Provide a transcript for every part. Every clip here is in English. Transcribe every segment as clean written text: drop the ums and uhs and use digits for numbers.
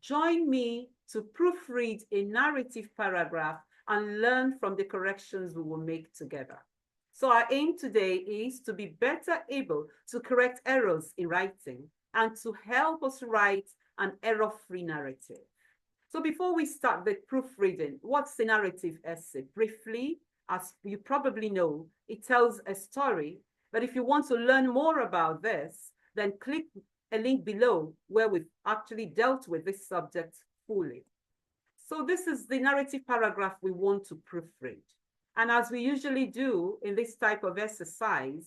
Join me to proofread a narrative paragraph and learn from the corrections we will make together. So our aim today is to be better able to correct errors in writing and to help us write an error-free narrative. So before we start the proofreading, what's a narrative essay? Briefly, as you probably know, it tells a story. But if you want to learn more about this, then click a link below where we've actually dealt with this subject fully. So this is the narrative paragraph we want to proofread. And as we usually do in this type of exercise,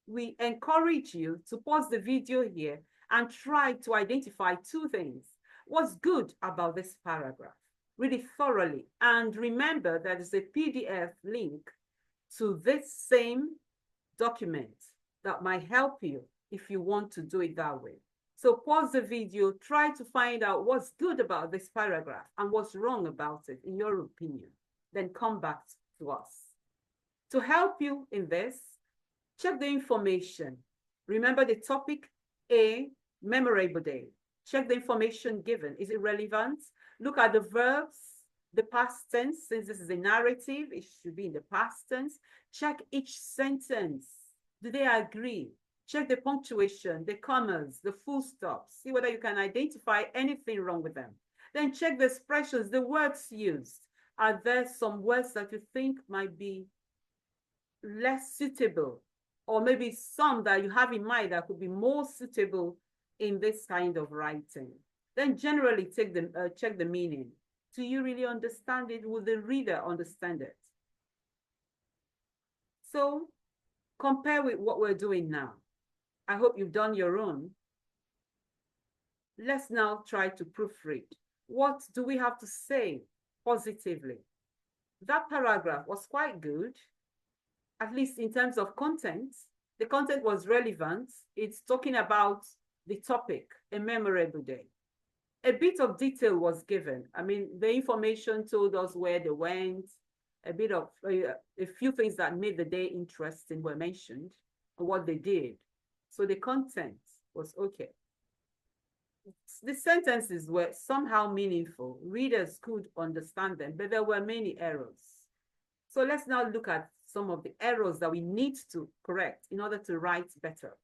we encourage you to pause the video here and try to identify two things. What's good about this paragraph? Read it thoroughly. And remember that there's a PDF link to this same document that might help you if you want to do it that way. So pause the video, try to find out what's good about this paragraph and what's wrong about it in your opinion. Then come back to us. To help you in this, check the information. Remember the topic, a memorable day. Check the information given. Is it relevant? Look at the verbs, the past tense. Since this is a narrative, it should be in the past tense. Check each sentence. Do they agree? Check the punctuation, the commas, the full stops. See whether you can identify anything wrong with them. Then check the expressions, the words used. Are there some words that you think might be less suitable? Or maybe some that you have in mind that could be more suitable in this kind of writing. Then generally check the meaning. Do you really understand it? Will the reader understand it? So compare with what we're doing now. I hope you've done your own. Let's now try to proofread. What do we have to say positively? That paragraph was quite good, at least in terms of content. The content was relevant. It's talking about the topic, a memorable day. A bit of detail was given. I mean, the information told us where they went, a bit of a few things that made the day interesting were mentioned, and what they did. So the content was okay. The sentences were somehow meaningful. Readers could understand them, but there were many errors. So let's now look at some of the errors that we need to correct in order to write better.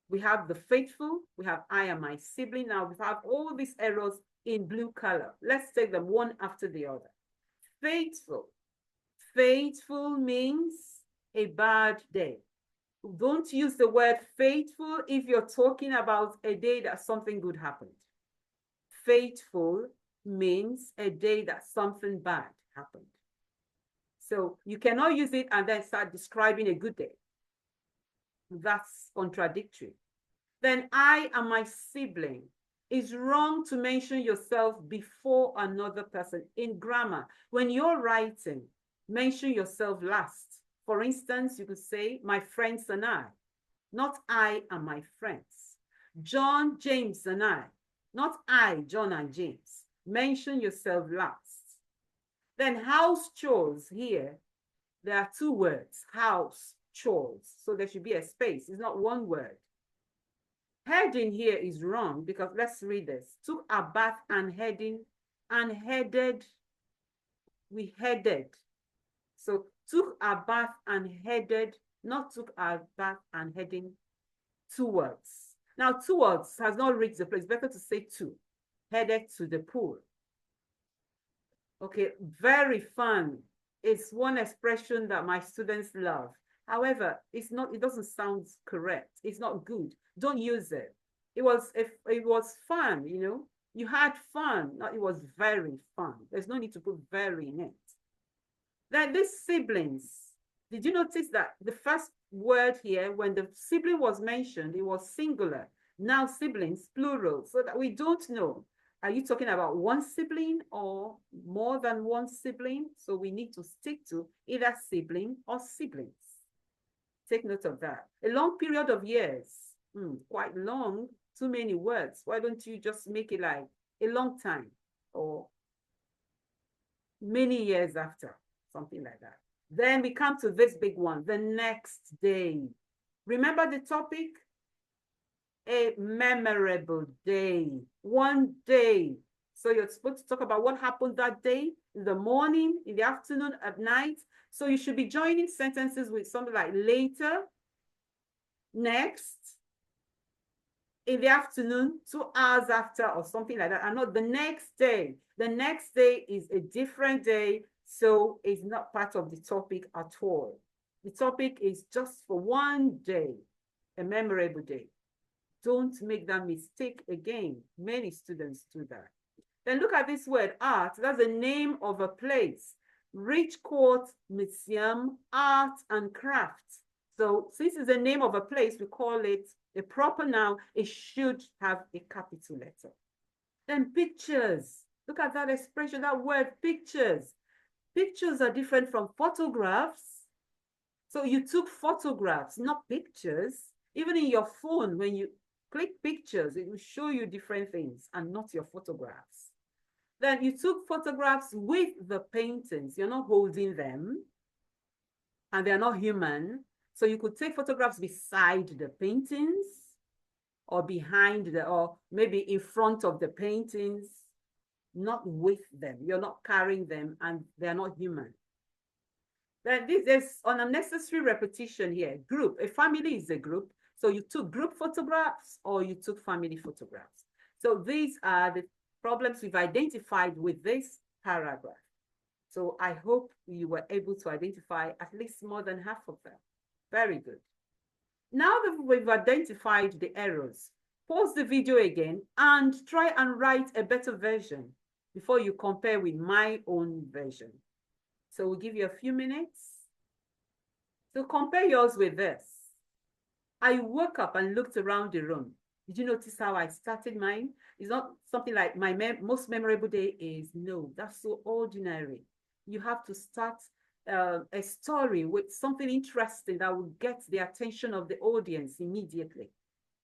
We have the faithful, we have I and my sibling. Now we have all these errors in blue color. Let's take them one after the other. Faithful. Faithful means a bad day. Don't use the word faithful if you're talking about a day that something good happened. Faithful means a day that something bad happened. So you cannot use it and then start describing a good day. That's contradictory. Then I and my sibling. It's wrong to mention yourself before another person. In grammar, when you're writing, mention yourself last. For instance, you could say, my friends and I, not I and my friends. John, James, and I, not I, John, and James. Mention yourself last. Then house chores here, there are two words, house, chores. So there should be a space. It's not one word. Heading here is wrong because let's read this. Took a bath and heading and headed. We headed. So took a bath and headed, not took a bath and heading. Two words. Now towards has not reached the place. Better to say to. Headed to the pool. Okay, very fun. It's one expression that my students love. However, it's not, it doesn't sound correct. It's not good. Don't use it. It was fun, you know. You had fun. Not, it was very fun. There's no need to put very in it. Then these siblings. Did you notice that the first word here, when the sibling was mentioned, it was singular. Now siblings, plural, so that we don't know. Are you talking about one sibling or more than one sibling? So we need to stick to either sibling or siblings. Take note of that. A long period of years, quite long, too many words. Why don't you just make it like a long time or many years after, something like that. Then we come to this big one, the next day. Remember the topic? A memorable day. one day. So you're supposed to talk about what happened that day, in the morning, in the afternoon, at night. So you should be joining sentences with something like later, next, in the afternoon, 2 hours after, or something like that, and not the next day. The next day is a different day, so it's not part of the topic at all. The topic is just for one day, a memorable day. Don't make that mistake again. Many students do that. Then look at this word, art. That's the name of a place. Rich Court Museum, Art and Crafts. So since it's the name of a place, we call it a proper noun. It should have a capital letter. Then pictures. Look at that expression, that word, pictures. Pictures are different from photographs. So you took photographs, not pictures. Even in your phone, when you click pictures, it will show you different things and not your photographs. Then you took photographs with the paintings. You're not holding them, and they're not human. So you could take photographs beside the paintings, or behind the, or maybe in front of the paintings, not with them. You're not carrying them, and they're not human. Then this is an unnecessary repetition here. Group, a family is a group. So you took group photographs or you took family photographs. So these are the problems we've identified with this paragraph. So I hope you were able to identify at least more than half of them. Very good. Now that we've identified the errors, pause the video again and try and write a better version before you compare with my own version. So we'll give you a few minutes. So compare yours with this. I woke up and looked around the room. Did you notice how I started mine? It's not something like my most memorable day is. No, that's so ordinary. You have to start a story with something interesting that will get the attention of the audience immediately.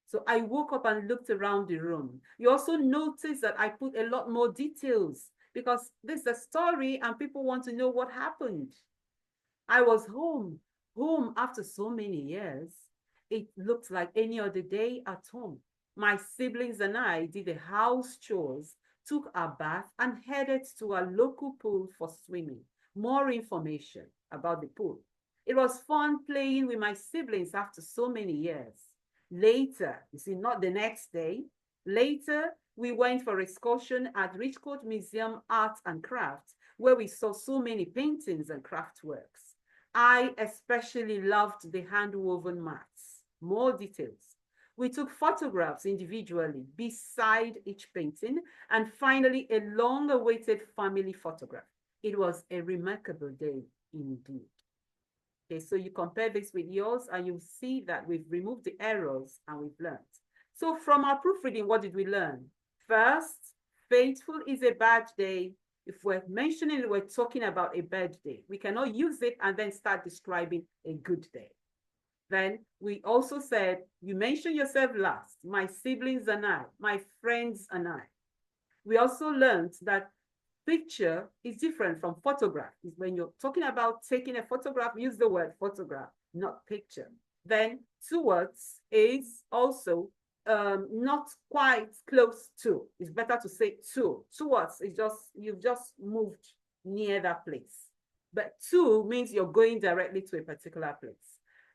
So I woke up and looked around the room. You also notice that I put a lot more details because this is a story and people want to know what happened. I was home after so many years. It looked like any other day at home. My siblings and I did the house chores, took a bath, and headed to a local pool for swimming. More information about the pool. It was fun playing with my siblings after so many years. Later, you see, not the next day, later, we went for excursion at Richcourt Museum Art and Crafts, where we saw so many paintings and craft works. I especially loved the hand-woven mats. More details. We took photographs individually beside each painting, and finally, a long-awaited family photograph. It was a remarkable day indeed. Okay, so you compare this with yours, and you see that we've removed the errors and we've learned. So from our proofreading, what did we learn? First, fateful is a bad day. If we're mentioning it, we're talking about a bad day. We cannot use it and then start describing a good day. Then we also said, you mention yourself last, my siblings and I, my friends and I. We also learned that picture is different from photograph. When you're talking about taking a photograph, use the word photograph, not picture. Then towards is also not quite close to. It's better to say to. Towards is just, you've just moved near that place. But to means you're going directly to a particular place.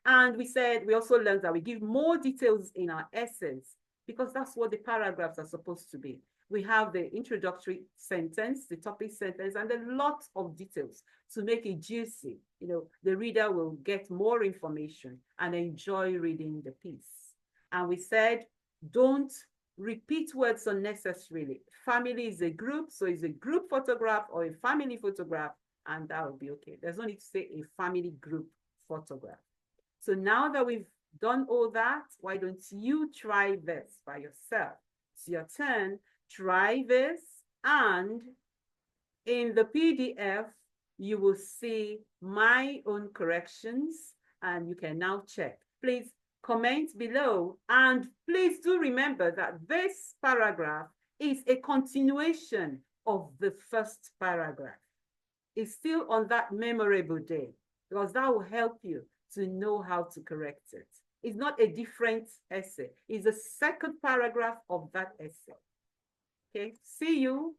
And we said, we also learned that we give more details in our essays because that's what the paragraphs are supposed to be. We have the introductory sentence, the topic sentence, and a lot of details to make it juicy. You know, the reader will get more information and enjoy reading the piece. And we said, don't repeat words unnecessarily. Family is a group, so it's a group photograph or a family photograph, and that will be okay. There's no need to say a family group photograph. So now that we've done all that, why don't you try this by yourself? It's your turn. Try this, and in the PDF, you will see my own corrections, and you can now check. Please comment below, and please do remember that this paragraph is a continuation of the first paragraph. It's still on that memorable day, because that will help you to know how to correct it. It's not a different essay. It's the second paragraph of that essay. Okay, see you